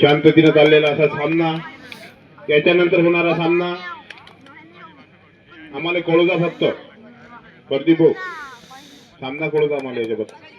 शांततेने चाललेला असा सामना, त्याच्यानंतर होणारा सामना आम्हाला कळू द्या फक्त. प्रदीप भाऊ, सामना कळू द्या आम्हाला याच्याबद्दल.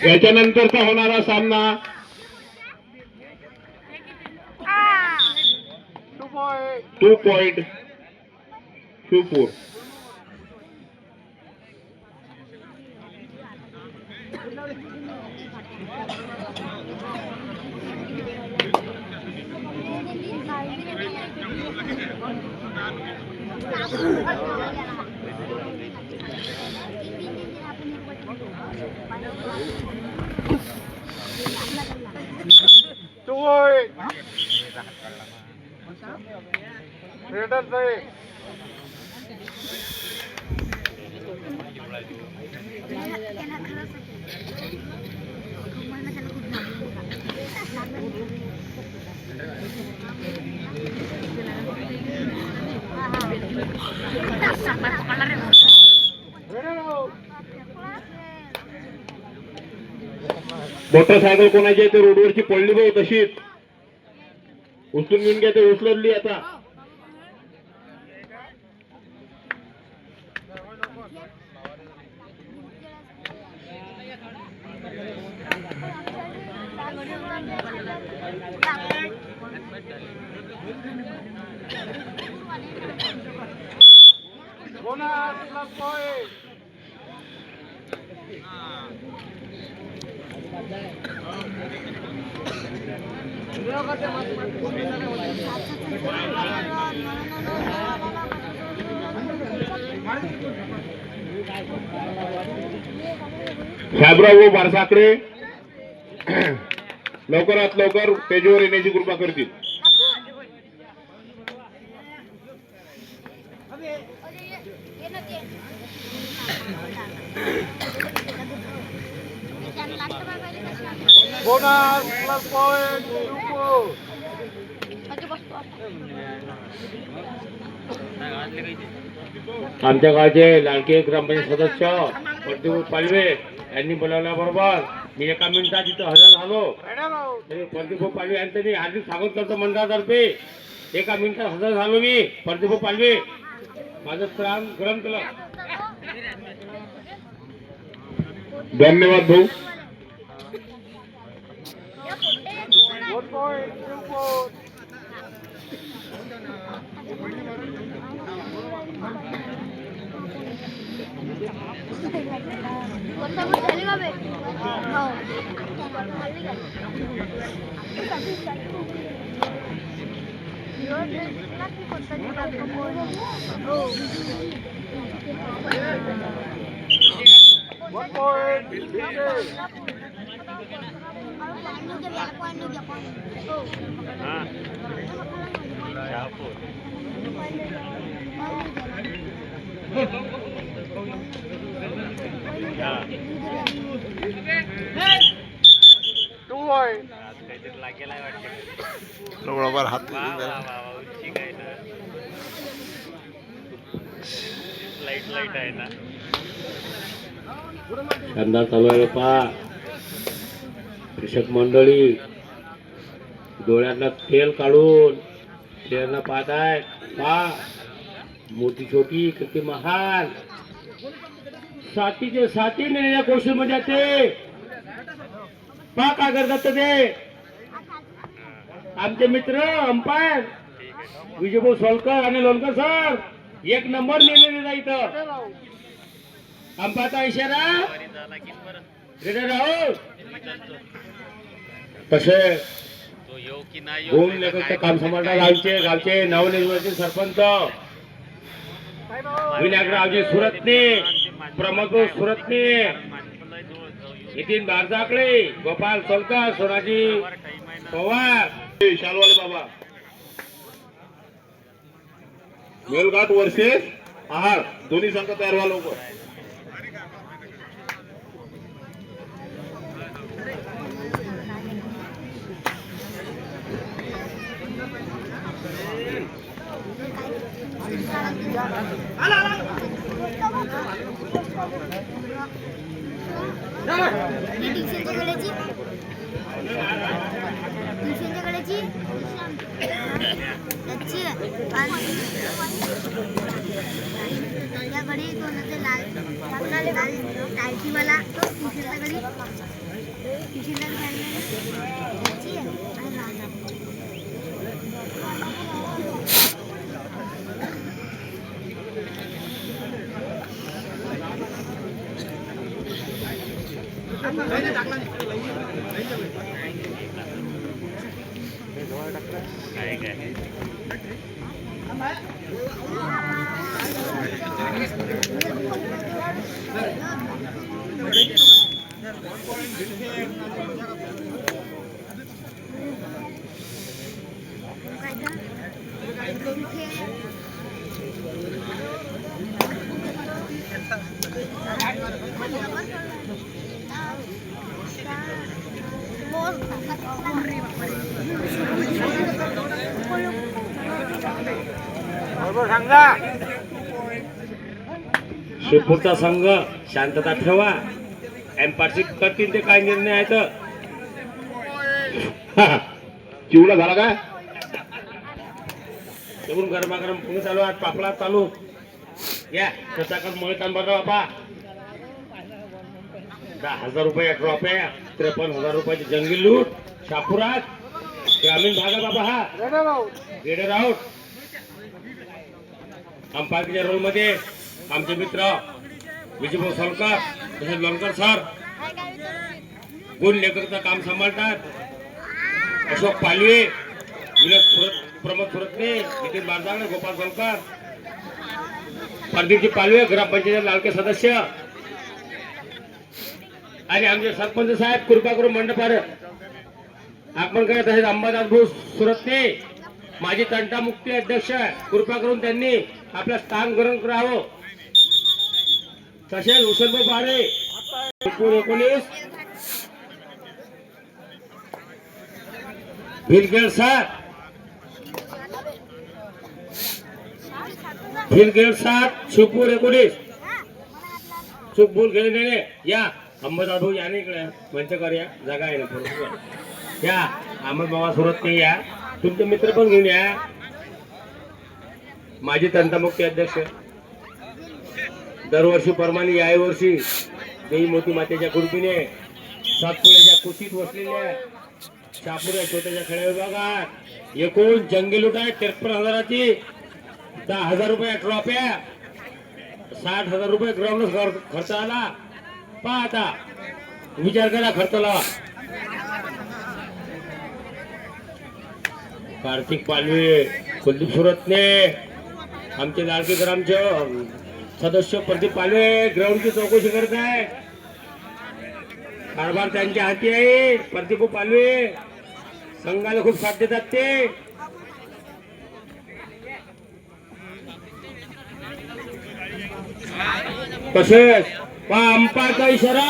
याच्यानंतरचा होणारा सामना 2 पॉइंट शिवपूर. मोटरसायकल कोणाची आहे ते रोडवरची पडली भाऊ, तशीच उचलून घेऊन घ्या. ते उचलली आता. साहेबराव बारसाकडे लवकरात लवकर पेजवर येण्याची कृपा करतील. आमच्या गावचे लाडके ग्रामपंचायत सदस्य प्रदीप पालवे यांनी बोलावल्याबरोबर मी एका मिनिटात इथं हजर झालो. प्रदीप पालवे यांनी हार्दिक स्वागत करतो मंडळातर्फे. एका मिनिटात हजर झालो मी. प्रदीप पालवे माझं प्राण ग्रहण केलं. धन्यवाद भाऊ. हात लाईट आहे ना. धंदा चालू आहे पा. कृषक मंडळी डोळ्यांना तेल काढून शेअरला पाहत आहे. पा मोठी छोटी किती महान साथीचे साथी नेण्याच्या कोशिशमध्ये ते पा काय करतात ते आमचे मित्र अंपायर विजयभाऊ सोलकर आणि लोणकर सर. एक नंबर नेलेले जा इथं. अंपाचा इशारा राहो तसे होऊन काम सांभाळणार. गावचे नवनिर्वाचित सरपंच विनायकरावजी सुरतने, प्रमोद सुरतने, नितीन बारजाकळे, गोपाल सोलकर, सोनाजी पवार, शालवाले बाबा. मेलघाट वर्सेस आहार दोन्ही संघ तयार व्हा लवकर. शिवपूरचा संघ शांतता ठेवा. एम्पायरशिप करतील ते काय निर्णय आहेत. चिवला झाला काय? येऊन गरमागरम पुणे चालू आहे, पापडा चालू. या कसाकच मोहितान बघा बाबा. 10,000 रुपये ट्रॉफी, 53,000 रुपयाची जंगली लूट शापुरात. ग्रामीण भागा बाबा. हा रेडर आउट. अंपायरच्या रोल मध्ये आमचे मित्र विजयभाऊ सोलकर, तसेच लोणकर सर गुण लेखकचं काम सांभाळतात. अशोक पालवे, प्रमोद सुरतने, नितीन बारजाकळे, गोपाल सोलकर, प्रदीपजी पालवे, ग्रामपंचायत लाडके सदस्य आणि आमचे सरपंच साहेब कृपा करून मंडपावर आपण करत आहेत. अंबादास भाऊ सुरतने, माजी तंटा मुक्ती अध्यक्ष, कृपा करून त्यांनी आपलं स्थान ग्रहण करावं. तसेच हुसेनभाऊ बारे 19 भिलगेड सात शिवपूर 19 चूक बोल गेले. या अंबादास भाऊ या इकडे मंच या जागा आहे ना. या अहमद बाबा सुरत ते या, तुमचे मित्र पण घेऊन या. माजी तंटामुक्ती अध्यक्ष, दरवर्षी प्रमाणे याही वर्षी देवी मोती मातेच्या कृपेने सातपुड्याच्या कुशीत वसलेल्या शापुऱ्या छोट्याच्या खेड्या विभागात एकूण जंगी लूट आहे 53,000ची. 10,000 रुपये ट्रॉफ्या, 60,000 रुपये ग्राउंड खर्च आला. पहा आता विचार करा खर्च लावा. कार्तिक पालवे, कुलदीप सुरतने, आमचे लाडके ग्रामचे सदस्य प्रदीप पालवे ग्राउंडची चौकशी करत आहे. कारभार त्यांच्या हाती आहे. प्रदीप पालवे संघाला खूप साथ देतात ते. तसेच अंपायरचा इशारा.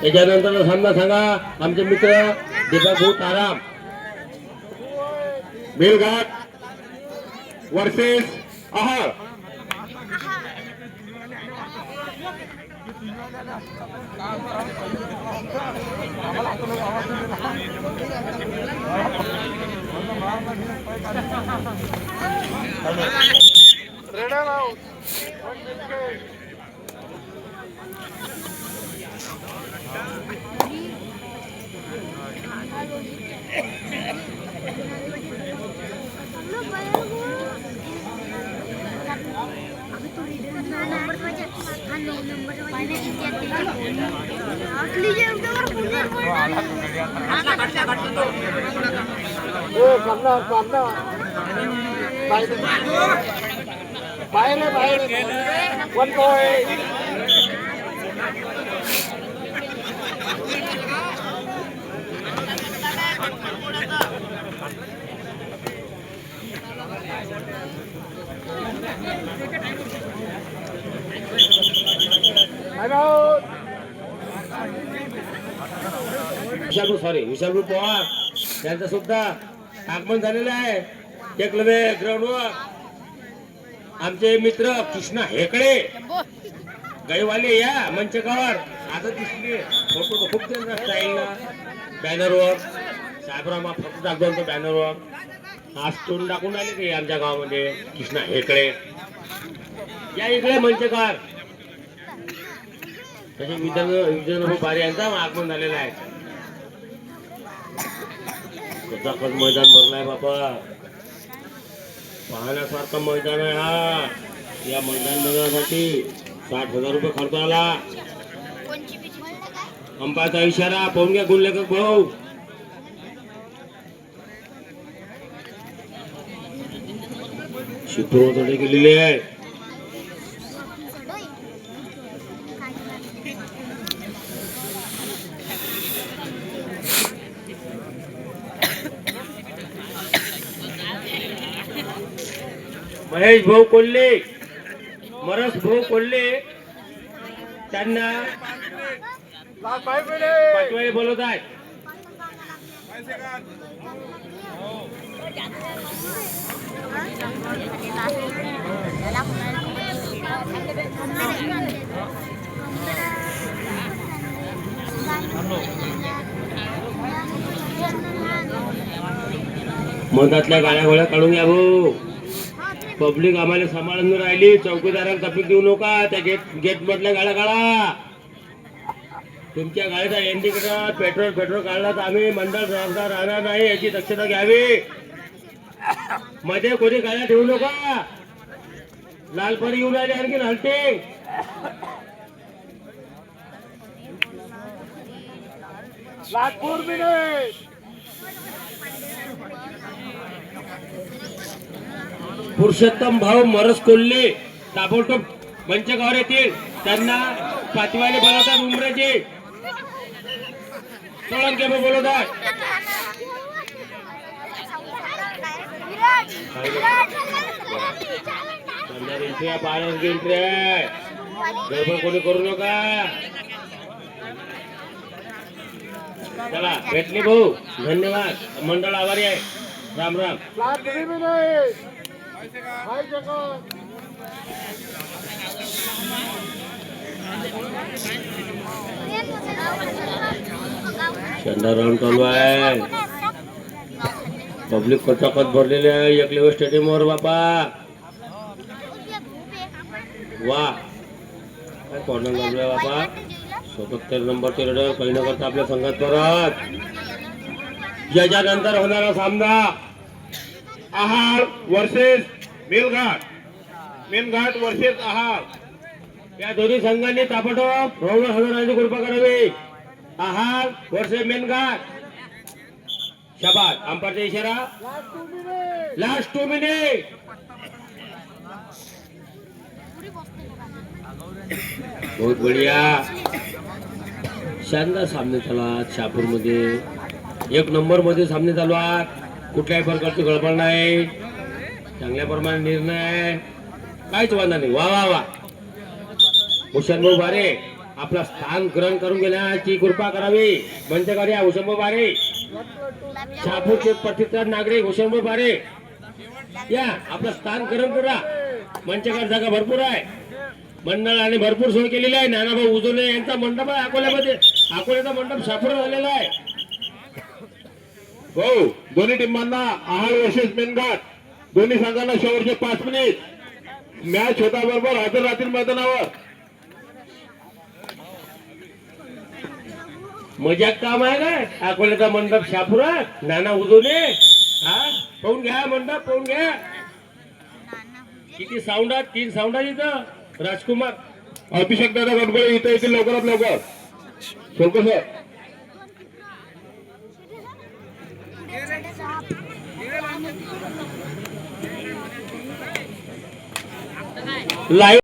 त्याच्यानंतर सामना सांगा आमचे मित्र दीपक भाऊ ताराम. मेलघाट वर्सेस आहार. विशालू पवार यांचं सुद्धा आगमन झालेलं आहे एकलव्य ग्राउंडवर. आमचे मित्र कृष्णा हेकडे गैवाले या मंचकावर आता दिसले फोटो खूप त्यांचा स्टाईलला बॅनरवर साहेबरामा फोटो दाखवतो बॅनरवर आज तोंड टाकून आले की आमच्या गावामध्ये कृष्णा हेकडे या इकडे मंचकार तसे विजय बारे यांचा आगमन झालेला आहे. कचाकच मैदान भरलाय बाबा पाहण्यासारखं मैदान आहे हा. या मैदान बघण्यासाठी 60,000 रुपये खर्च आला. अंपाचा इशारा पाहून घ्या गुणलेखक भाऊ. शिपूर गेलेले आहे. महेश भाऊ कोल्हे मरस भाऊ कोल्हे त्यांना पाचवाळे बोलवत आहेत. मधातल्या गाड्या गोळ्या काढून घ्या भाऊ. पब्लिक आम्हाला सांभाळून राहिली. चौकीदाराला तपीक देऊ नका. त्या गेट मधल्या गाड्या काढा. तुमच्या गाडीचा इंडिकेटर पेट्रोल काढला तर आम्ही मंडळ जबाबदार राहणार नाही याची दक्षता घ्यावी. मध्ये कोणी गाड्या ठेवू नका. लालपरी येऊन राहिले आणखी हलते. पुरुषोत्तम भाऊ मरस कोल्हे ताबडतोब मंचकावर येतील. त्यांना पाचवाले बोलवतात. उमरेचे सोळंके बोलवतात. गडबड कोणी करू नका. चला भेटले भाऊ. धन्यवाद. मंडळ आभारी आहे. राम राम. चंदा राऊंड चालू आहे. पब्लिक कचाकच भरलेले आहे एकलेव स्टेडियमवर बापा. वा काय कॉर्नर लावलाय बापा. 77 नंबरचे रेडर काही न करता आपल्या संघात परत. याच्यानंतर होणारा सामना आहार वर्सेस मेलघाट वर्सेस आहार. या दोन्ही संघांनी ताबडतोब रोवण हजरांची कृपा करावी. आहार वर्सेस मेलघाट. शाबास. अंपायरचा इशारा लास्ट 2 मिनिट. बहुत बढिया. शानदार सामने चालू आहेत शहापूर मध्ये. 1 नंबर मध्ये सामने चालू आहेत. कुठल्याही प्रकारची गडबड नाही. चांगल्या प्रमाणे निर्णय काहीच वादा नाही. वा वा वा. भूषण भाऊ बारे आपला स्थान ग्रहण करून घेण्याची कृपा करावी. मंचकारी या भूषण भाऊ बारे शहापूरचे प्रतिष्ठान नागरिक भूषण भाऊ बारे या आपलं स्थान ग्रहण करा. मंचकार जागा भरपूर आहे. मंडळाने भरपूर सोय केलेली आहे. नानाभाऊ उजवले यांचा मंडप आहे अकोल्यामध्ये. अकोल्याचा मंडप शहापूर झालेला आहे. हो दोन्ही टीमांना आहार वर्सेस मेलघाट. दोन्ही संघांना शेवटचे 5 मिनिट मॅच होता बरोबर हजर राहतील मैदानावर. मजाक काम आहे काय. अकोल्याचा मंडप शहापूर आहे. नाना उजवले हा पाहून घ्या. मंडप पाहून घ्या. किती साऊंड आहेत. 3 साऊंड आहेत इथं. राजकुमार अभिषेक दादा गडबडे इथे येतील लवकरात लवकर. सोडको सर. लाईव्ह